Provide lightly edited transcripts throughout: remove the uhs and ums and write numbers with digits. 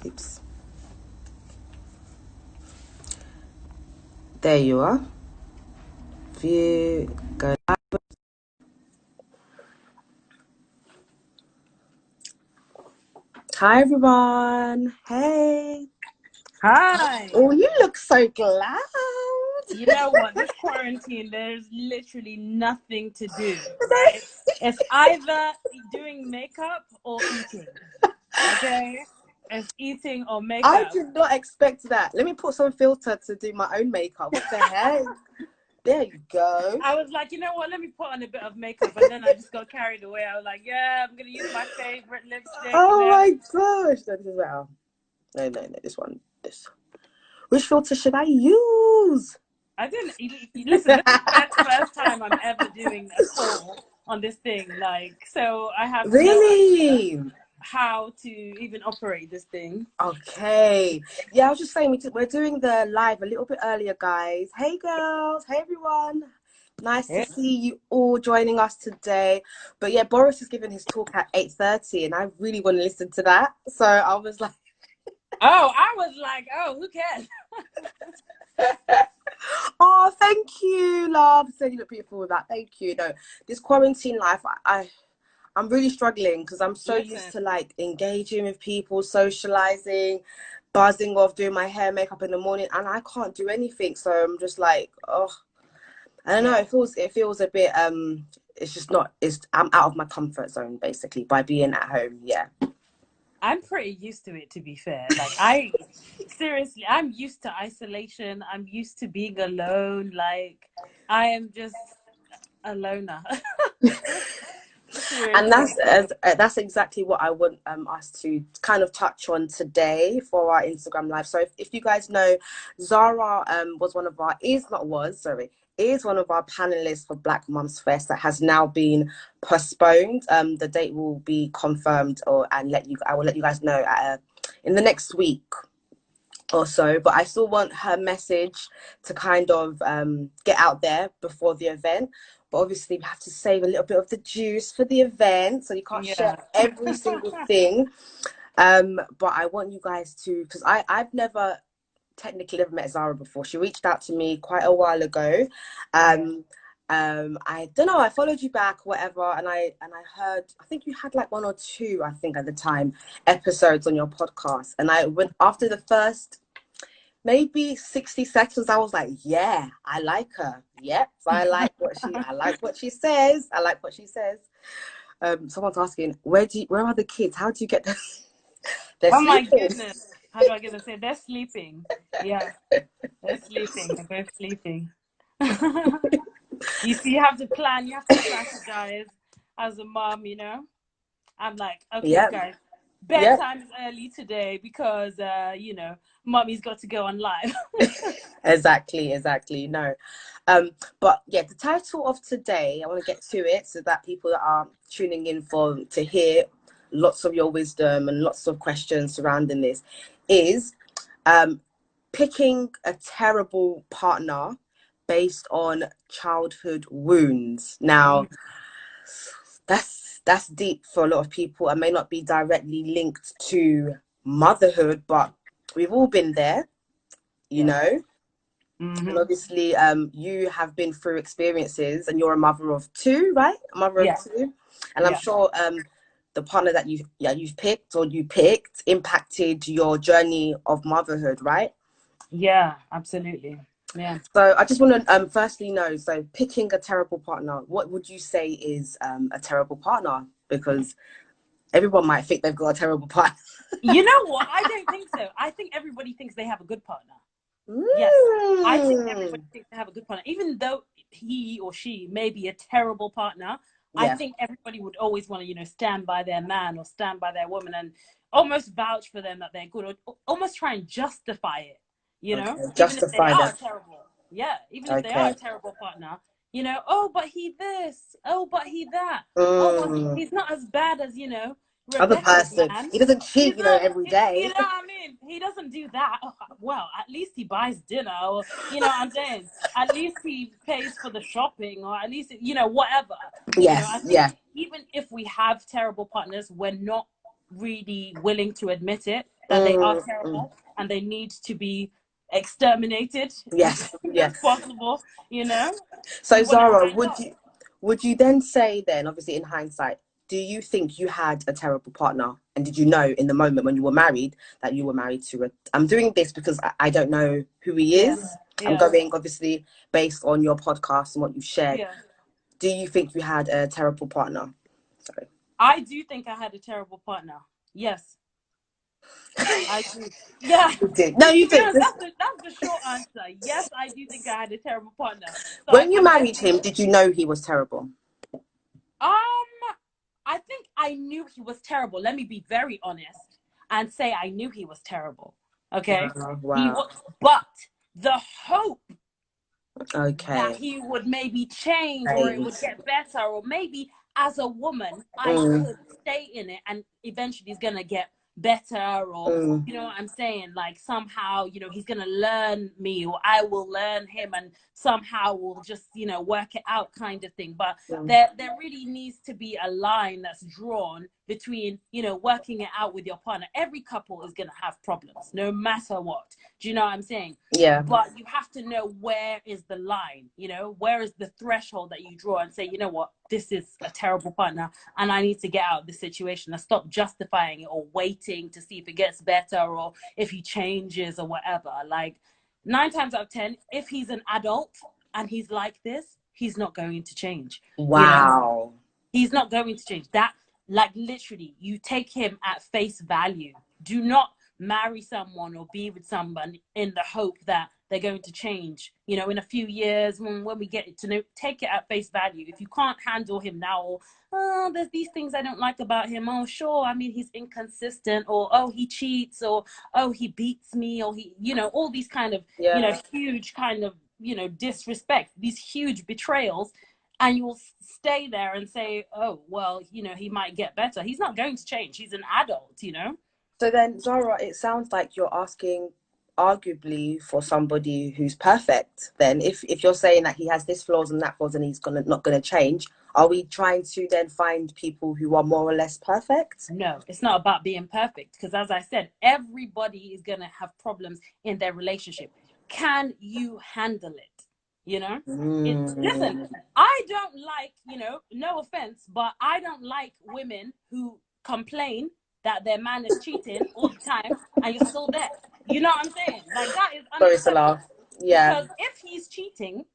Oops. There you are. View, go live. Hi, everyone. Hey. Hi. Oh, you look so glad. You know what? This quarantine, there's literally nothing to do, right? It's either doing makeup or eating. Okay? It's eating or I makeup. did not expect that. Let me put some filter to do my own makeup. What the heck? There you go. I was like, you know what? Let me put on a bit of makeup. And then I just got carried away. I was like, yeah, I'm going to use my favorite lipstick. Oh my gosh. No, this is better. No. This one. This. Which filter should I use? I didn't listen. This is the first time I'm ever doing a call on this thing. Like, so I have Really? no idea how to even operate this thing. Okay. Yeah, I was just saying we're doing the live a little bit earlier, guys. Hey, girls. Hey, everyone. Nice to see you all joining us today. But yeah, Boris is giving his talk at 8:30, and I really want to listen to that. So I was like, oh, I was like, oh, who cares? oh, thank you, love. So you look beautiful with that. Thank you. No, this quarantine life, I'm really struggling because I'm so used to like engaging with people, socializing, buzzing off, doing my hair, makeup in the morning, and I can't do anything. So I'm just like, oh, I don't know. It feels a bit it's just not. I'm out of my comfort zone basically by being at home. Yeah. I'm pretty used to it, to be fair. Like seriously, I'm used to isolation. I'm used to being alone. Like I am just a loner. And that's exactly what I want us to kind of touch on today for our Instagram live. So if you guys know, Zara is one of our panelists for Black Mums Fest that has now been postponed. The date will be confirmed, I will let you guys know in the next week or so. But I still want her message to kind of get out there before the event. But obviously we have to save a little bit of the juice for the event, so you can't share every single thing. But I want you guys to, because I've never met Zara before. She reached out to me quite a while ago. I don't know, I followed you back, whatever, and I heard, I think you had like 1 or 2, I think at the time, episodes on your podcast. And I went after the first maybe 60 seconds, I was like, yeah, I like her. Yep, I like what she says. I like what she says. Someone's asking, where are the kids? How do you get them? Oh my goodness. How do I get to say? They're sleeping. Yeah, they're sleeping. They're both sleeping. You see, you have to plan. You have to strategize as a mom, you know? I'm like, okay, guys, bedtime is early today because, you know, mommy's got to go on live. Exactly. No. But yeah, the title of today, I want to get to it so that people that are tuning in to hear lots of your wisdom and lots of questions surrounding this is picking a terrible partner based on childhood wounds. Now, that's deep for a lot of people and may not be directly linked to motherhood, but we've all been there, you know. And obviously you have been through experiences, and you're a mother of 2, right? A mother of 2, and I'm sure the partner that you've picked impacted your journey of motherhood, right? Yeah, absolutely. Yeah. So I just want to firstly know, so picking a terrible partner, what would you say is a terrible partner? Because everyone might think they've got a terrible partner. You know what? I don't think so. I think everybody thinks they have a good partner. Yes, I think everybody thinks they have a good partner. Even though he or she may be a terrible partner, I think everybody would always want to, you know, stand by their man or stand by their woman and almost vouch for them that they're good, or almost try and justify it, you know, even if they are terrible. Yeah, even if they are a terrible partner, you know, oh, but he this, oh, but he that, oh, but he's not as bad as, you know, Other Rebecca's person. man. He doesn't cheat, you know, every day. You know what I mean? He doesn't do that. Oh, well, at least he buys dinner, or you know what I'm saying? At least he pays for the shopping, or at least, you know, whatever. Yes, you know, I think even if we have terrible partners, we're not really willing to admit it. that they are terrible and they need to be exterminated Yes, as possible, you know. So You want to Zara, stand up. would you then say then, obviously in hindsight, do you think you had a terrible partner? And did you know in the moment when you were married that you were married to a... I'm doing this because I don't know who he is. I'm going obviously based on your podcast and what you've shared. Do you think you had a terrible partner? Sorry. I do think I had a terrible partner. Yes. I do. Yeah. You did. No, you did. That's the short answer. Yes, I do think I had a terrible partner. So When you married him, did you know he was terrible? I think I knew he was terrible. Let me be very honest and say I knew he was terrible. Okay. Wow. But the hope Okay. that he would maybe change or it would get better, or maybe as a woman I could stay in it and eventually he's gonna get better, or you know what I'm saying, like somehow, you know, he's gonna learn me or I will learn him and somehow we'll just, you know, work it out kind of thing. But there really needs to be a line that's drawn between, you know, working it out with your partner. Every couple is gonna have problems no matter what. Do you know what I'm saying? Yeah. But you have to know where is the line, you know, where is the threshold that you draw and say, you know what, this is a terrible partner and I need to get out of this situation and stop justifying it or waiting to see if it gets better or if he changes or whatever. Like 9 times out of 10, if he's an adult and he's like this, he's not going to change. Wow. You know? He's not going to change. That, like, literally, you take him at face value. Do not marry someone or be with someone in the hope that they're going to change, you know, in a few years when we get to know. Take it at face value. If you can't handle him now, or oh, there's these things I don't like about him, oh sure, I mean he's inconsistent, or oh he cheats, or oh he beats me, or he, you know, all these kind of you know, huge kind of, you know, disrespect, these huge betrayals, and you'll stay there and say, oh well, you know, he might get better. He's not going to change. He's an adult, you know. So then, Zara, it sounds like you're asking arguably for somebody who's perfect. Then if you're saying that he has this flaws and that flaws and he's not gonna change, are we trying to then find people who are more or less perfect? No, it's not about being perfect, because as I said, everybody is gonna have problems in their relationship. Can you handle it? You know, listen, I don't like, you know, no offense, but I don't like women who complain that their man is cheating all the time and you're still there. You know what I'm saying? Like, that is unacceptable. Yeah. Because if he's cheating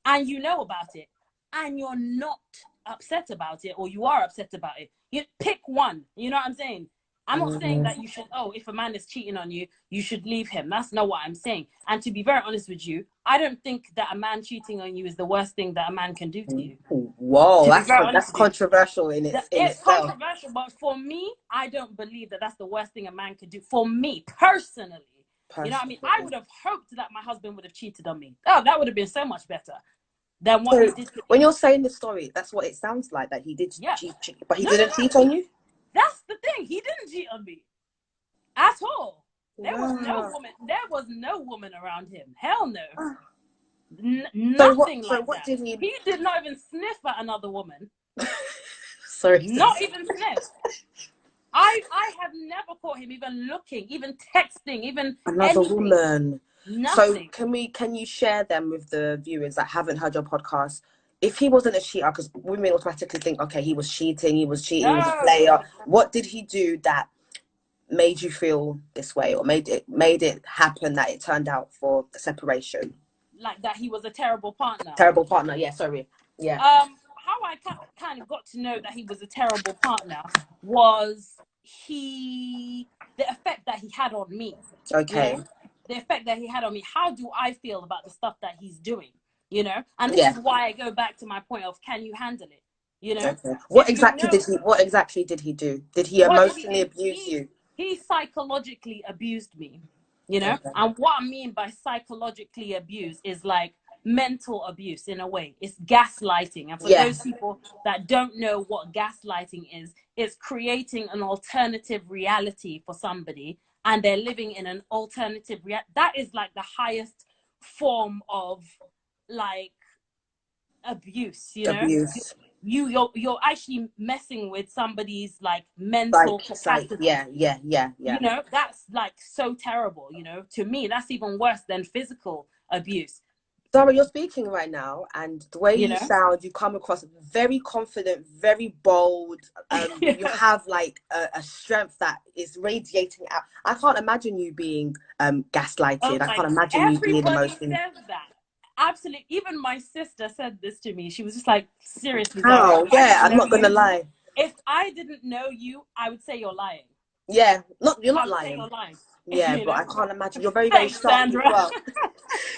and you know about it and you're not upset about it, or you are upset about it, you pick one. You know what I'm saying? I'm not saying that you should, oh, if a man is cheating on you, you should leave him. That's not what I'm saying. And to be very honest with you, I don't think that a man cheating on you is the worst thing that a man can do to you. Whoa, that's controversial in itself. It's controversial, but for me, I don't believe that that's the worst thing a man could do. For me, personally. You know what I mean? I would have hoped that my husband would have cheated on me. Oh, that would have been so much better than what he did to me. When you're saying the story, that's what it sounds like, that he did cheat, but he didn't cheat on you? That's the thing. He didn't cheat on me at all. There was no woman around him. Hell no. Nothing like that. He did not even sniff at another woman. Sorry. Not even sniff. I have never caught him even looking, even texting, even another anything. Woman. Nothing. So can you share them with the viewers that haven't heard your podcast? If he wasn't a cheater, because women automatically think, okay, he was cheating, he was a player. What did he do that made you feel this way, or made it happen that it turned out for the separation? Like that he was a terrible partner. Terrible partner, yeah, sorry. Yeah. How I kind of got to know that he was a terrible partner was the effect that he had on me. Okay. You know? The effect that he had on me. How do I feel about the stuff that he's doing? You know, and this is why I go back to my point of, can you handle it? You know, what exactly did he do? Did he emotionally abuse you? He psychologically abused me. You know, and what I mean by psychologically abuse is like mental abuse in a way. It's gaslighting. And for those people that don't know what gaslighting is, it's creating an alternative reality for somebody, and they're living in an alternative reality. That is like the highest form of like abuse, you know? you're actually messing with somebody's like mental capacity. Yeah. You know, that's like so terrible. You know, to me, that's even worse than physical abuse. Zara, you're speaking right now, and the way you sound, you come across very confident, very bold. You have like a strength that is radiating out. I can't imagine you being gaslighted. I can't imagine you being emotional. Everybody says that. Absolutely. Even my sister said this to me. She was just like, seriously, Zara, yeah, I'm not gonna lie. If I didn't know you, I would say you're lying. Yeah, you're not lying. You're lying. Yeah, but I can't imagine. You're very, very sharp as well.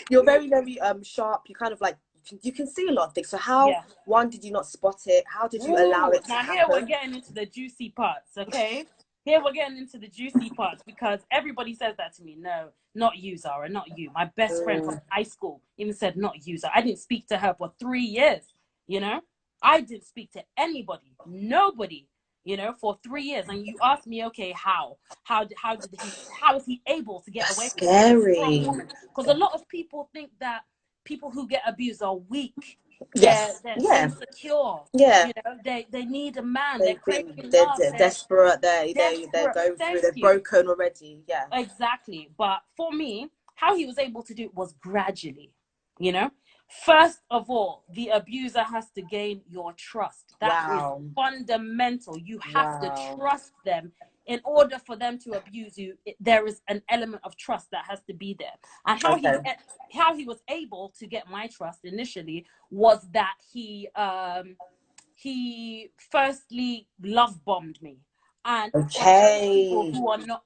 You're very, very sharp. You kind of like, you can see a lot of things. So how, one, did you not spot it? How did you allow it to happen? Now here we're getting into the juicy parts, okay? Here we're getting into the juicy parts, because everybody says that to me. No, not you, Zara, not you. My best friend from high school even said, not you, Zara. I didn't speak to her for 3 years, you know? I didn't speak to anybody, nobody, you know, for 3 years. And you asked me, okay, how is he able to get away with it? Scary. Because a lot of people think that people who get abused are weak. Yes. They're insecure. Yeah. You know, they need a man. They're craving they're love. Desperate. They're going through. They're broken already. Yeah. Exactly. But for me, how he was able to do it was gradually. You know, first of all, the abuser has to gain your trust. That is fundamental. You have to trust them. In order for them to abuse you, there is an element of trust that has to be there. And how he was able to get my trust initially was that he firstly love bombed me. And people who are not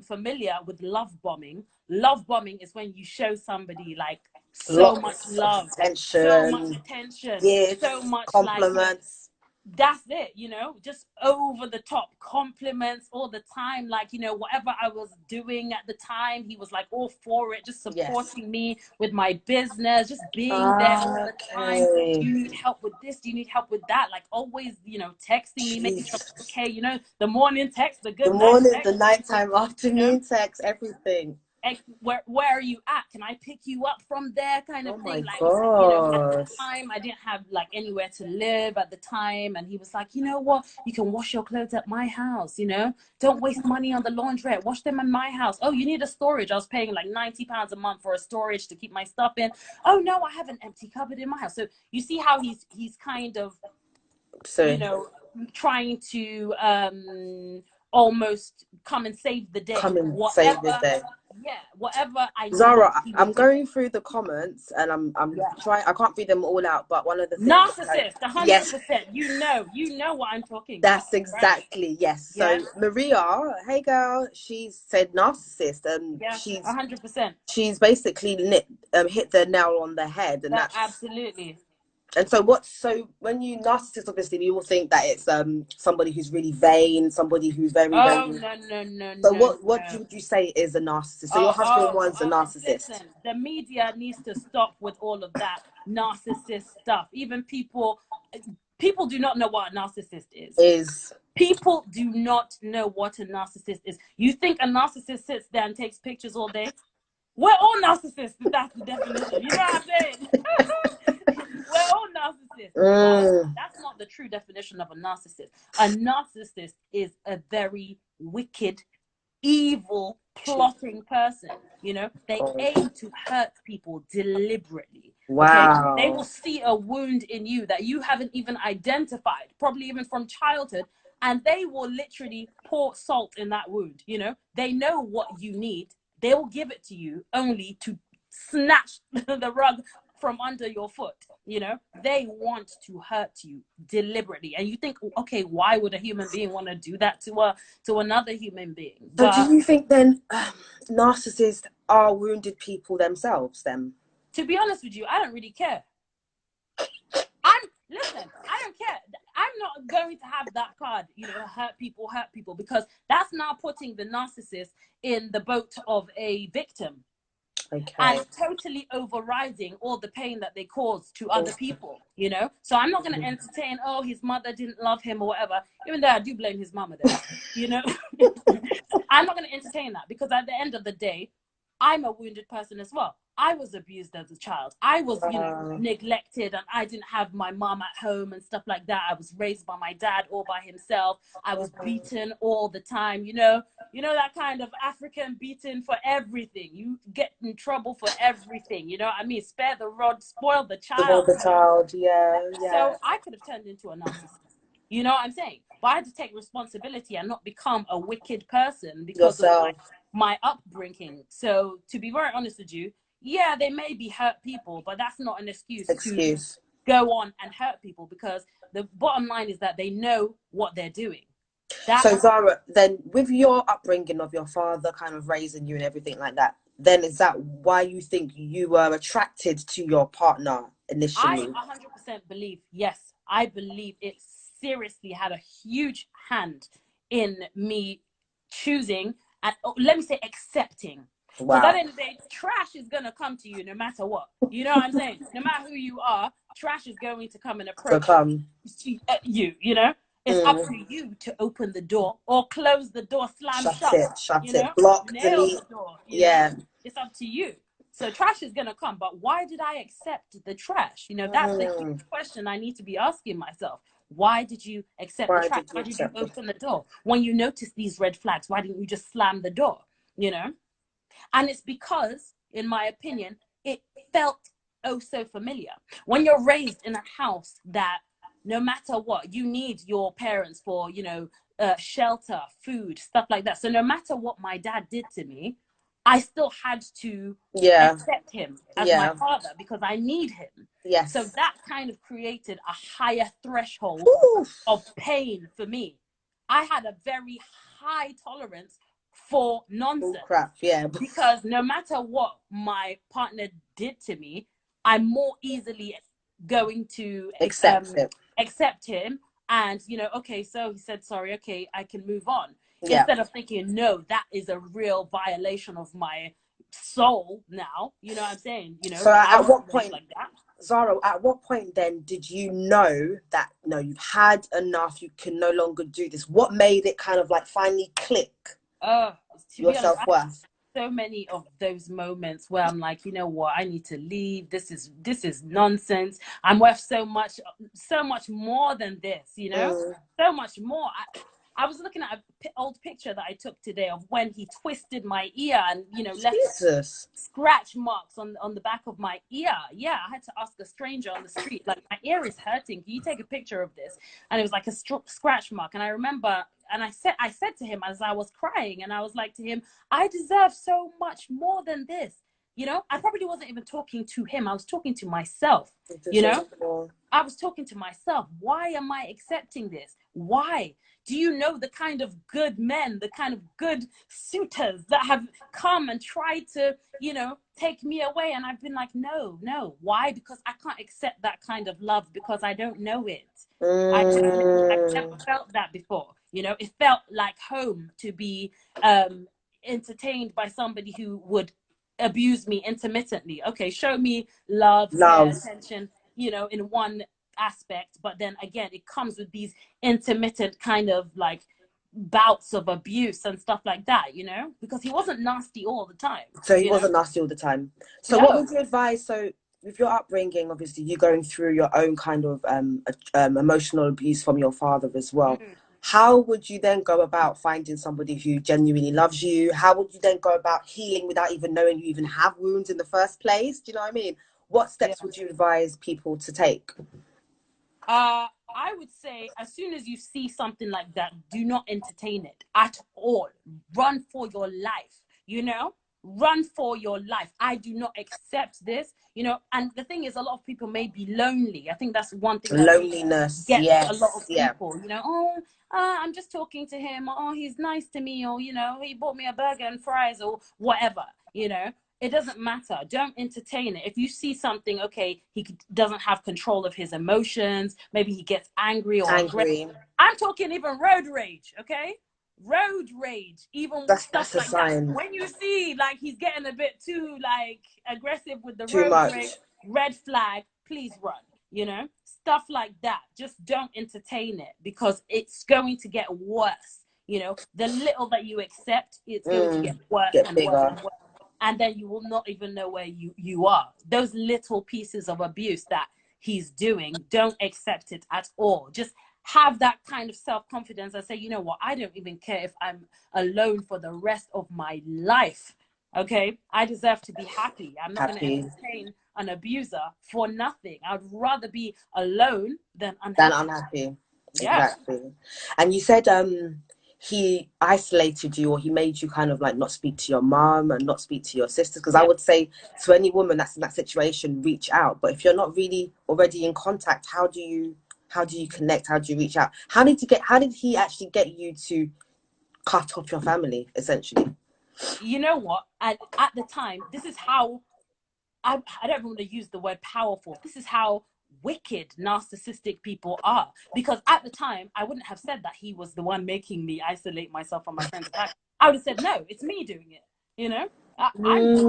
familiar with love bombing is when you show somebody like so much love, so much attention, so much compliments. That's it, you know, just over the top compliments all the time. Like, you know, whatever I was doing at the time, he was like all for it, just supporting me with my business, just being there all the time. Do you need help with this? Do you need help with that? Like always, you know, texting me, making sure I'm okay, you know, the morning text, the good night text, the nighttime, afternoon text, everything. Where are you at? Can I pick you up from there? Kind of thing. Like, you know, at the time I didn't have like anywhere to live at the time, and he was like, you know what? You can wash your clothes at my house. You know, don't waste money on the laundrette. Wash them in my house. Oh, you need a storage? I was paying like £90 a month for a storage to keep my stuff in. Oh no, I have an empty cupboard in my house. So you see how he's kind of, you know, trying to almost come and save the day. Save the day. Yeah, whatever I need. Zara, I'm going through the comments and I'm trying. I can't read them all out, but one of the things, narcissist, 100%. You know what I'm talking about. That's exactly yes. So Maria, hey girl, she said narcissist, and she's 100%. She's basically hit the nail on the head, and that's absolutely. And so when you narcissist, obviously we all think that it's somebody who's really vain, somebody who's very no. So what would you say is a narcissist? So your husband was a narcissist. Listen, the media needs to stop with all of that narcissist stuff. Even people do not know what a narcissist is. People do not know what a narcissist is. You think a narcissist sits there and takes pictures all day? We're all narcissists, if that's the definition. You know what I'm saying? We're all narcissists. That's not the true definition of a narcissist. A narcissist is a very wicked, evil, plotting person. You know, they aim to hurt people deliberately. Wow. Okay? They will see a wound in you that you haven't even identified, probably even from childhood, and they will literally pour salt in that wound. You know, they know what you need. They will give it to you only to snatch the rug from under your foot. You know, they want to hurt you deliberately, and you think, okay, why would a human being want to do that to another human being? So do you think then narcissists are wounded people themselves then? To be honest with you, I don't really care. Listen, I don't care. I'm not going to have that card, you know, hurt people, because that's now putting the narcissist in the boat of a victim. Okay. And totally overriding all the pain that they cause to other people, you know? So I'm not going to entertain, oh, his mother didn't love him or whatever, even though I do blame his mother there, you know? I'm not going to entertain that, because at the end of the day, I'm a wounded person as well. I was abused as a child. I was, neglected, and I didn't have my mom at home and stuff like that. I was raised by my dad all by himself. I was beaten all the time, that kind of African beaten for everything. You get in trouble for everything, you know what I mean? Spare the rod, spoil the child. Spoil the child, yeah. So I could have turned into a narcissist. You know what I'm saying? But I had to take responsibility and not become a wicked person because Yourself. of my upbringing. So to be very honest with you, yeah, they may be hurt people, but that's not an excuse to go on and hurt people, because the bottom line is that they know what they're doing. So Zara, then with your upbringing of your father kind of raising you and everything like that, then is that why you think you were attracted to your partner initially? I 100% believe, yes. I believe it seriously had a huge hand in me choosing and, let me say, accepting. Because at the end of the day, trash is going to come to you no matter what. You know what I'm saying? No matter who you are, trash is going to come and approach you, you know? It's up to you to open the door or close the door, shut it, block, delete. The door, know? It's up to you. So trash is going to come, but why did I accept the trash? You know, that's the huge question I need to be asking myself. Why did you accept the trash? Why did you open the door? When you notice these red flags, why didn't you just slam the door? You know? And it's because, in my opinion, it felt oh so familiar. When you're raised in a house that no matter what, you need your parents for, shelter, food, stuff like that. So no matter what my dad did to me, I still had to accept him as my father because I need him. Yes. So that kind of created a higher threshold of pain for me. I had a very high tolerance for nonsense. Crap, because no matter what my partner did to me, I'm more easily going to accept him and, okay, so he said sorry, okay, I can move on. Instead of thinking, no, that is a real violation of my soul now. You know what I'm saying? So at what point, like that. Zara, at what point then did you know that, no, you've had enough, you can no longer do this? What made it kind of like finally click? Your self-worth? So many of those moments where I'm like, you know what, I need to leave. This is nonsense. I'm worth so much more than this, so much more. I was looking at an old picture that I took today of when he twisted my ear and, left scratch marks on the back of my ear. Yeah, I had to ask a stranger on the street, like, my ear is hurting. Can you take a picture of this? And it was like a scratch mark. And I remember, and I said to him as I was crying, and I was like to him, I deserve so much more than this. I probably wasn't even talking to him. I was talking to myself, I was talking to myself. Why am I accepting this? Why? Do you know the kind of good men, the kind of good suitors that have come and tried to, take me away? And I've been like, no. Why? Because I can't accept that kind of love because I don't know it. I've never felt that before. It felt like home to be entertained by somebody who would abuse me intermittently. Okay, show me love. Care, attention, in one aspect, but then again it comes with these intermittent kind of like bouts of abuse and stuff like that, because he wasn't nasty all the time. So he wasn't nasty all the time. So what would you advise? So with your upbringing, obviously you going through your own kind of emotional abuse from your father as well, how would you then go about finding somebody who genuinely loves you? How would you then go about healing without even knowing you even have wounds in the first place? Do you know what I mean? What steps would you advise people to take? I would say as soon as you see something like that, do not entertain it at all. Run for your life, run for your life. I do not accept this, and the thing is, a lot of people may be lonely. I think that's one thing that loneliness gets a lot of people, I'm just talking to him, or he's nice to me, or he bought me a burger and fries or whatever, It doesn't matter. Don't entertain it. If you see something, okay, he doesn't have control of his emotions. Maybe he gets angry or aggressive. I'm talking even road rage, okay? Road rage, even stuff like that. When you see like he's getting a bit too like aggressive with the road rage, red flag, please run, stuff like that. Just don't entertain it because it's going to get worse. The little that you accept, it's going to get worse and worse and worse. and then you will not even know where you are. Those little pieces of abuse that he's doing, don't accept it at all. Just have that kind of self-confidence and say, you know what, I don't even care if I'm alone for the rest of my life. Okay, I deserve to be happy. I'm not going to entertain an abuser for nothing. I'd rather be alone than unhappy. Yeah. Exactly. And you said he isolated you, or he made you kind of like not speak to your mom and not speak to your sisters, because I would say to any woman that's in that situation, reach out. But if you're not really already in contact, how do you connect? How do you reach out? How did he actually get you to cut off your family, essentially? You know what, at the time, this is how I don't want to use the word powerful. This is how wicked narcissistic people are. Because at the time, I wouldn't have said that he was the one making me isolate myself from my friends. I would have said, no, it's me doing it. You know, I'm the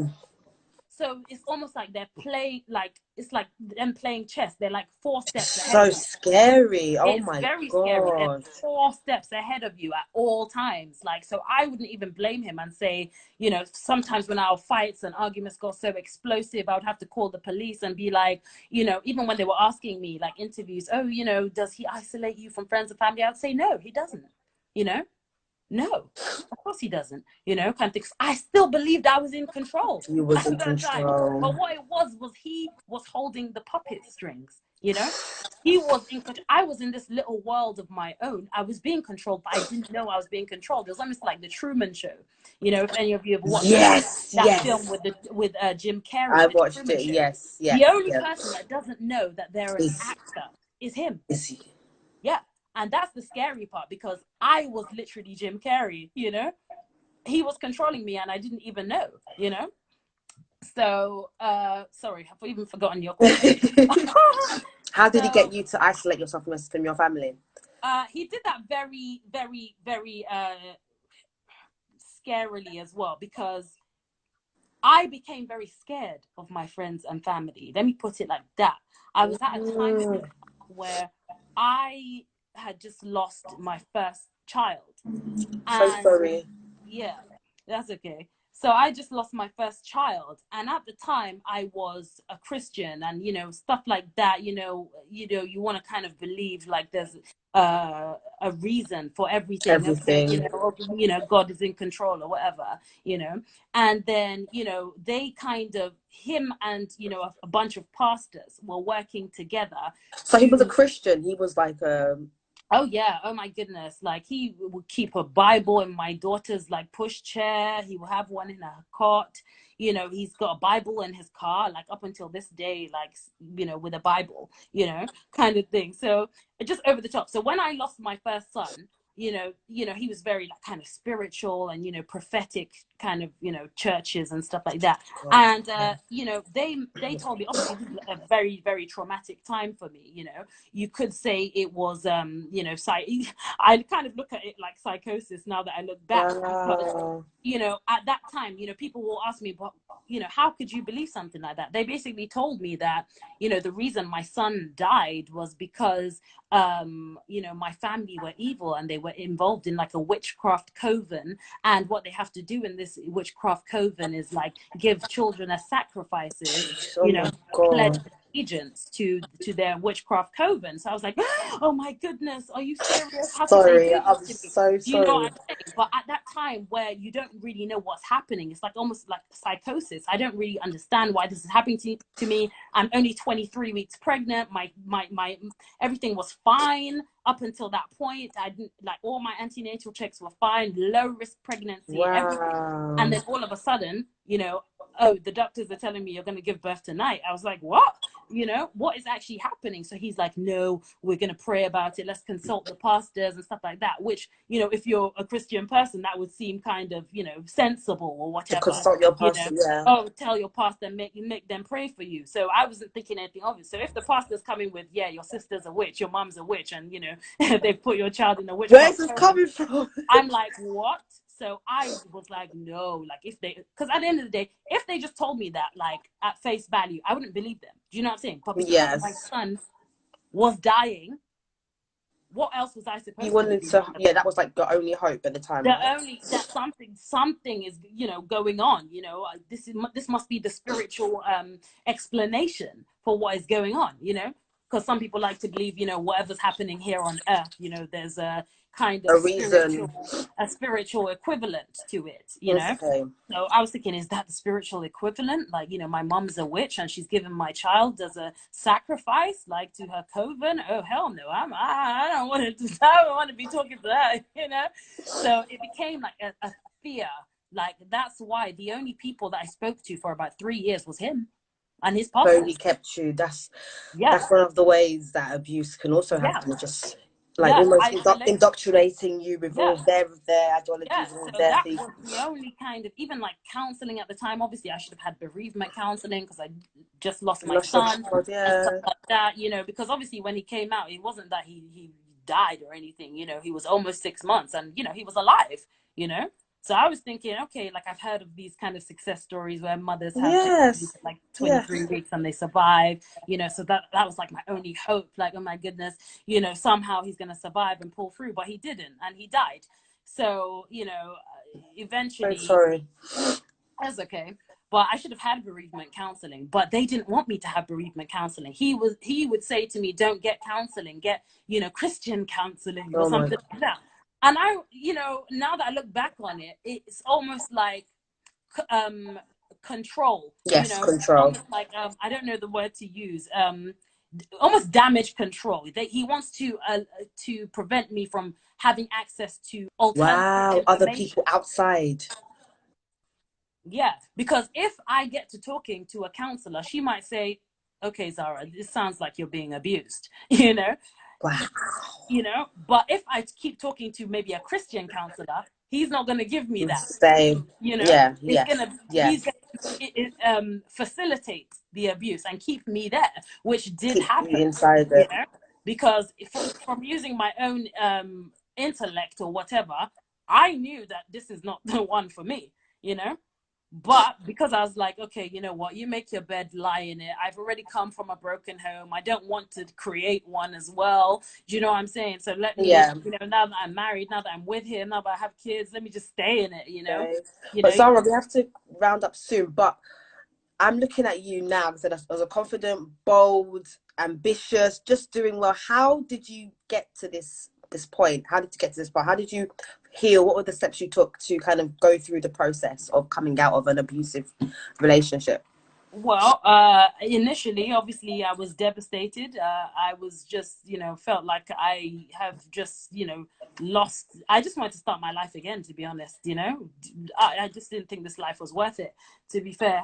one. So it's almost like they're playing, like it's like them playing chess. They're like 4 steps ahead. So scary. Oh it's my very God. Scary. They're 4 steps ahead of you at all times. Like, so I wouldn't even blame him and say, you know, sometimes when our fights and arguments got so explosive, I would have to call the police and be like, you know, even when they were asking me like interviews, oh, you know, does he isolate you from friends and family? I would say, no, he doesn't, you know. No, of course he doesn't, you know, kind of thing. I still believed I was in control. You was in control. But what it was he was holding the puppet strings, you know? He was in control. I was in this little world of my own. I was being controlled, but I didn't know I was being controlled. It was almost like the Truman Show. You know, if any of you have watched that film with Jim Carrey. I watched it, yes. The only person that doesn't know that they're an actor is him. Is he? Yeah. And that's the scary part, because I was literally Jim Carrey, you know? He was controlling me and I didn't even know, you know? So, sorry, I've even forgotten your question. How did he get you to isolate yourself from your family? He did that very, very, very scarily as well, because I became very scared of my friends and family. Let me put it like that. I was at a time where I had just lost my first child. So sorry. Yeah, that's okay. So I just lost my first child, and at the time I was a Christian, and you know, stuff like that. You know, you want to kind of believe like there's a reason for everything. Everything. You know, God is in control or whatever. You know, and then you know they kind of him and you know a bunch of pastors were working together. So he was a Christian. He was like Oh yeah, oh my goodness. Like he would keep a Bible in my daughter's like pushchair. He will have one in her cot. You know, he's got a Bible in his car, like up until this day, like, you know, with a Bible, you know, kind of thing. So just over the top. So when I lost my first son, you know, he was very like kind of spiritual and, you know, prophetic kind of, you know, churches and stuff like that. And, you know, they told me, obviously this was a very, very traumatic time for me. You know, you could say it was, you know, I kind of look at it like psychosis now that I look back, because, you know, at that time, you know, people will ask me, but, you know, how could you believe something like that? They basically told me that, you know, the reason my son died was because, you know, my family were evil and they were involved in like a witchcraft coven, and what they have to do in this witchcraft coven is like give children as sacrifices, you know, pledge allegiance to their witchcraft coven. So I was like, oh my goodness, are you serious? How sorry, I'm so sorry. You know what I'm saying? But at that time where you don't really know what's happening, it's like almost like psychosis. I don't really understand why this is happening to me. I'm only 23 weeks pregnant. My everything was fine up until that point. I didn't, like, all my antenatal checks were fine, low risk pregnancy, everything. And then all of a sudden, you know, oh, the doctors are telling me you're going to give birth tonight. I was like, what? You know, what is actually happening? So he's like, no, we're going to pray about it. Let's consult the pastors and stuff like that, which, you know, if you're a Christian person, that would seem kind of, you know, sensible or whatever. To consult your pastor, you know? Yeah. Oh, tell your pastor, make them pray for you. So I wasn't thinking anything of it. So if the pastor's coming with, yeah, your sister's a witch, your mom's a witch, and, you know, they've put your child in a witch. Where's this coming from? I'm like, what? So I was like, no, like if they, because at the end of the day, if they just told me that, like at face value, I wouldn't believe them. Do you know what I'm saying? But because my son was dying, what else was I You supposed to be wanted doing? to, yeah, that was like the only hope at the time, right? That something is, you know, going on, you know. This must be the spiritual explanation for what is going on, you know, because some people like to believe, you know, whatever's happening here on earth, you know, there's a kind A of reason. spiritual equivalent to it, you know. Okay. So I was thinking, is that the spiritual equivalent? Like, you know, my mom's a witch and she's given my child as a sacrifice, like to her coven. Oh hell no, I don't want to. I don't want to be talking to her, you know. So it became like a fear. Like that's why the only people that I spoke to for about 3 years was him and his So he pastors. kept you. Yeah, That's one of the ways that abuse can also yeah, happen. Just like yeah. almost I relate. indoctrinating you with all Yeah. of their Yeah, ideologies and all of so their that things. was the only kind of, even like counseling at the time. Obviously, I should have had bereavement counseling because I just lost my Lost your son child, and stuff yeah. like that, you know, because obviously when he came out, it wasn't that he died or anything, you know, he was almost 6 months and, you know, he was alive, you know. So I was thinking, okay, like I've heard of these kind of success stories where mothers have babies Yes. at like Yes. 23 weeks and they survive, you know, so that was like my only hope, like, oh my goodness, you know, somehow he's going to survive and pull through, but he didn't and he died. So, you know, I'm eventually, sorry. that's okay. But I should have had bereavement counseling, but they didn't want me to have bereavement counseling. He would say to me, don't get counseling, get, you know, Christian counseling or Oh my something God. like that. And I, you know, now that I look back on it, it's almost like control, you Yes, know, control. almost like I don't know the word to use, almost damage control. That he wants to prevent me from having access to alternative Wow. Other information. people outside. Yeah, because if I get to talking to a counselor, she might say, "Okay, Zara, this sounds like you're being abused," you know. Wow. You know, but if I keep talking to maybe a Christian counselor, he's not going to give me that. Stay. You know, Yeah. it's Yes. gonna he's Yes. gonna facilitate the abuse and keep me there, which did Keep you happen. inside You it. know, because from using my own intellect or whatever, I knew that this is not the one for me. You know, but because I was like, okay, you know what, you make your bed, lie in it. I've already come from a broken home. I don't want to create one as well. Do you know what I'm saying? So let me, Yeah. you know, now that I'm married, now that I'm with him, now that I have kids, let me just stay in it, you know? Okay. You But know, Zara, we have to round up soon. But I'm looking at you now as a confident, bold, ambitious, just doing well. How did you get to this point? How did you get to this point? How did you heal? What were the steps you took to kind of go through the process of coming out of an abusive relationship? well, initially, obviously, I was devastated. I was just, you know, felt like I have just, you know, lost. I just wanted to start my life again, to be honest. You know, I just didn't think this life was worth it, to be fair.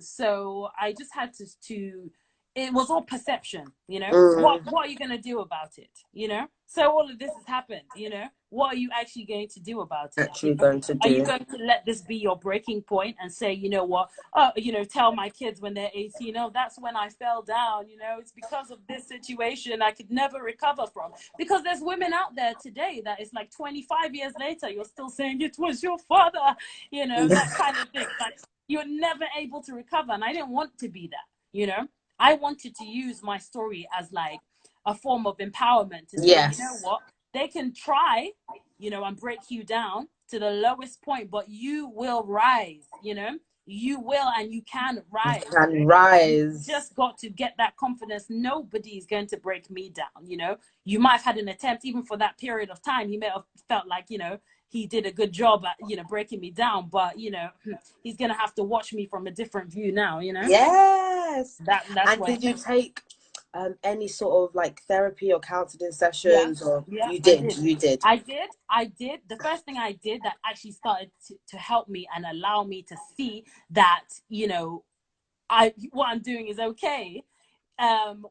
So I just had to. It was all perception, you know. What are you gonna do about it, you know? So all of this has happened, you know. What are you actually going to do about it? You Actually know? going to Are you do. going to let this be your breaking point and say, you know what? You know, tell my kids when they're 18, oh, that's when I fell down, you know, it's because of this situation I could never recover from. Because there's women out there today that is like 25 years later, you're still saying it was your father, you know, that kind of thing. Like you're never able to recover. And I didn't want to be that, you know. I wanted to use my story as like a form of empowerment to say, you know Yes. what, they can try, you know, and break you down to the lowest point, but you will rise, you know, you will and you can rise. Can You rise. just got to get that confidence. Nobody is going to break me down, you know. You might have had an attempt, even for that period of time. He may have felt like, you know, he did a good job at, you know, breaking me down, but, you know, he's going to have to watch me from a different view now, you know. Yes. That's And what. did you take any sort of like therapy or counseling Yeah, sessions, or yeah, you I did? did. You did. I did. The first thing I did that actually started to help me and allow me to see that, you know, what I'm doing is okay,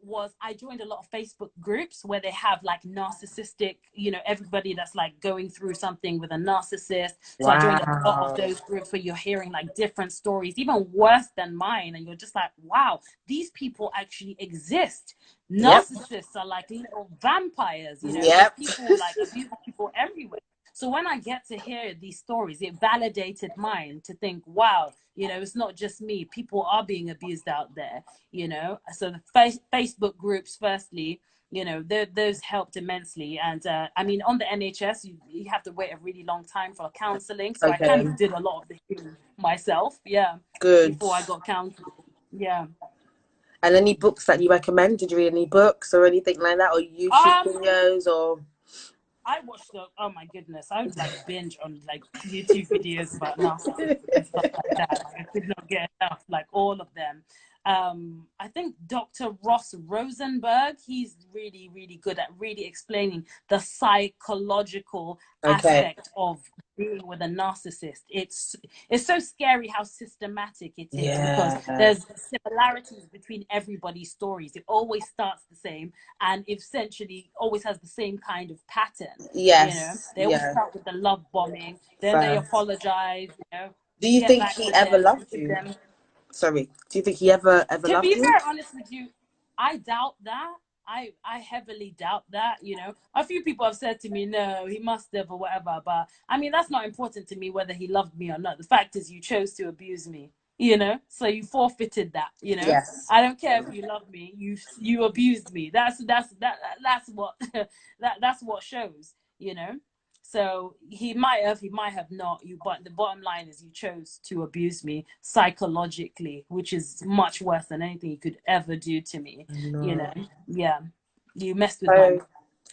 was I joined a lot of Facebook groups where they have like narcissistic, you know, everybody that's like going through something with a narcissist. So I joined a lot of Wow. those groups where you're hearing like different stories, even worse than mine. And you're just like, wow, these people actually exist. Yep. Narcissists are like little vampires, you know, there's Yep. people like abusing people everywhere. So when I get to hear these stories, it validated mine to think, wow, you know, it's not just me. People are being abused out there, you know. So the Facebook groups, firstly, you know, those helped immensely. And I mean, on the NHS, you have to wait a really long time for counseling. So I kind of did a lot of the healing myself. Yeah. Good. Before I got counseling. Yeah. And any books that you recommend? Did you read any books or anything like that, or YouTube videos, or? I watched oh my goodness, I would like binge on like YouTube videos about narcissism and stuff like that. Like, I could not get enough, like all of them. I think Dr. Ross Rosenberg, he's really, really good at really explaining the psychological aspect of being with a narcissist. It's so scary how systematic it is, because there's similarities between everybody's stories. It always starts the same, and essentially always has the same kind of pattern. Yes. You know, they always start with the love bombing, then they apologize. You know, do you think he ever loved you? Sorry, do you think he ever loved you? To be very honest with you, I doubt that. I heavily doubt that. You know, a few people have said to me, no, he must have or whatever. But I mean, that's not important to me whether he loved me or not. The fact is, you chose to abuse me. You know, so you forfeited that. You know, I don't care if you love me. You abused me. That's what that's what shows. You know. So he might have not. But the bottom line is, you chose to abuse me psychologically, which is much worse than anything you could ever do to me. You know, you messed with my.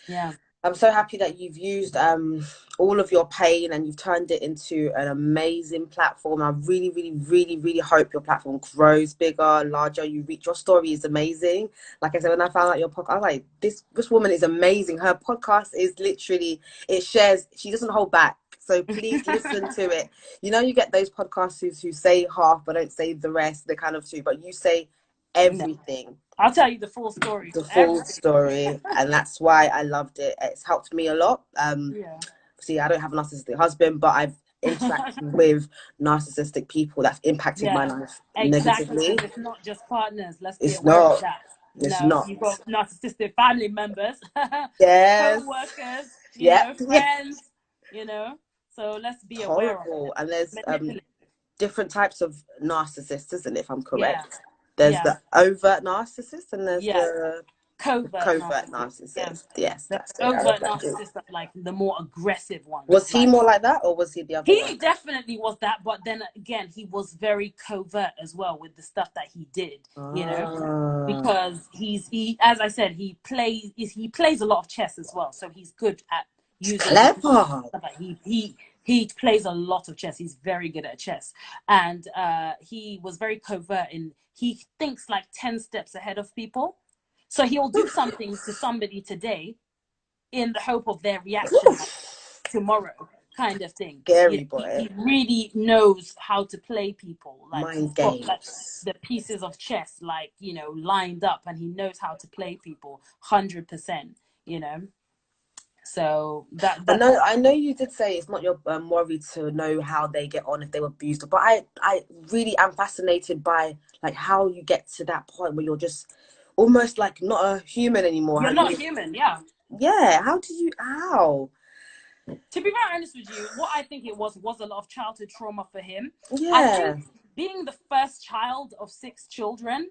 Yeah. I'm so happy that you've used all of your pain and you've turned it into an amazing platform. I really, really, really, really hope your platform grows bigger, larger. Your story is amazing. Like I said, when I found out your podcast, I was like, this woman is amazing. Her podcast is literally, it shares, she doesn't hold back. So please listen to it. You know, you get those podcasters who say half but don't say the rest, the kind of two, but you say everything. No. I'll tell you the full story. The full story. And that's why I loved it. It's helped me a lot. See, I don't have a narcissistic husband, but I've interacted with narcissistic people that's impacted my life negatively. It's not just partners. Let's be aware of that. It's not. You've got narcissistic family members, co-workers, you know, friends, you know. So let's be aware of it. And there's different types of narcissists, isn't it, if I'm correct? There's the overt narcissist and there's the covert narcissist. Yes, that's the overt narcissist, like the more aggressive one. Was he more like that, or was he the other one? He definitely was that, but then again, he was very covert as well with the stuff that he did. You know, because he, as I said, he plays a lot of chess as well, so he's good at using. Clever. He plays a lot of chess. He's very good at chess, and he was very covert in. He thinks like 10 steps ahead of people. So he'll do something to somebody today in the hope of their reaction tomorrow, kind of thing. Scary boy. He really knows how to play people. Like, mind games. Like the pieces of chess, like, you know, lined up, and he knows how to play people 100%, you know. So I know you did say it's not your worry to know how they get on if they were abused, but I really am fascinated by like how you get to that point where you're just almost like not a human anymore. You're not human, yeah. How? To be very honest with you, what I think it was a lot of childhood trauma for him. Yeah. I think being the first child of 6 children,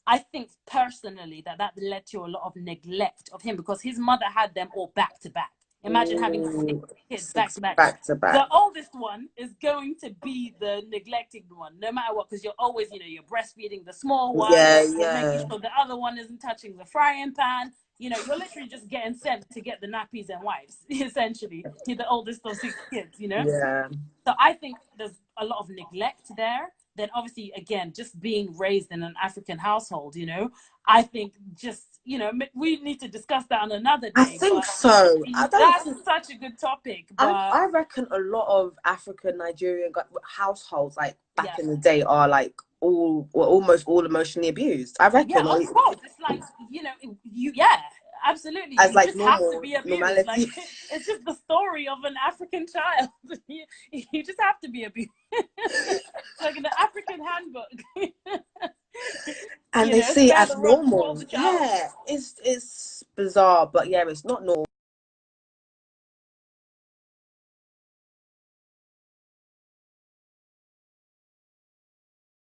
I think personally that led to a lot of neglect of him, because his mother had them all back to back. Imagine having 6 kids back to back. The oldest one is going to be the neglected one, no matter what, because you're always, you know, you're breastfeeding the small one, making sure the other one isn't touching the frying pan. You know, you're literally just getting sent to get the nappies and wipes, essentially. You're the oldest of 6 kids, you know? Yeah. So I think there's a lot of neglect there. Then obviously, again, just being raised in an African household, you know, I think just, you know, we need to discuss that on another day. I think so. That's such a good topic. But I reckon a lot of African Nigerian households, like back in the day, are like almost all emotionally abused. I reckon. Yeah, of course. It's like, you know, absolutely. As you like just normal, have to be abused. normality. Like, it's just the story of an African child. You just have to be abused. It's like in the African handbook. And they see it as normal. Yeah, it's bizarre, but yeah, it's not normal.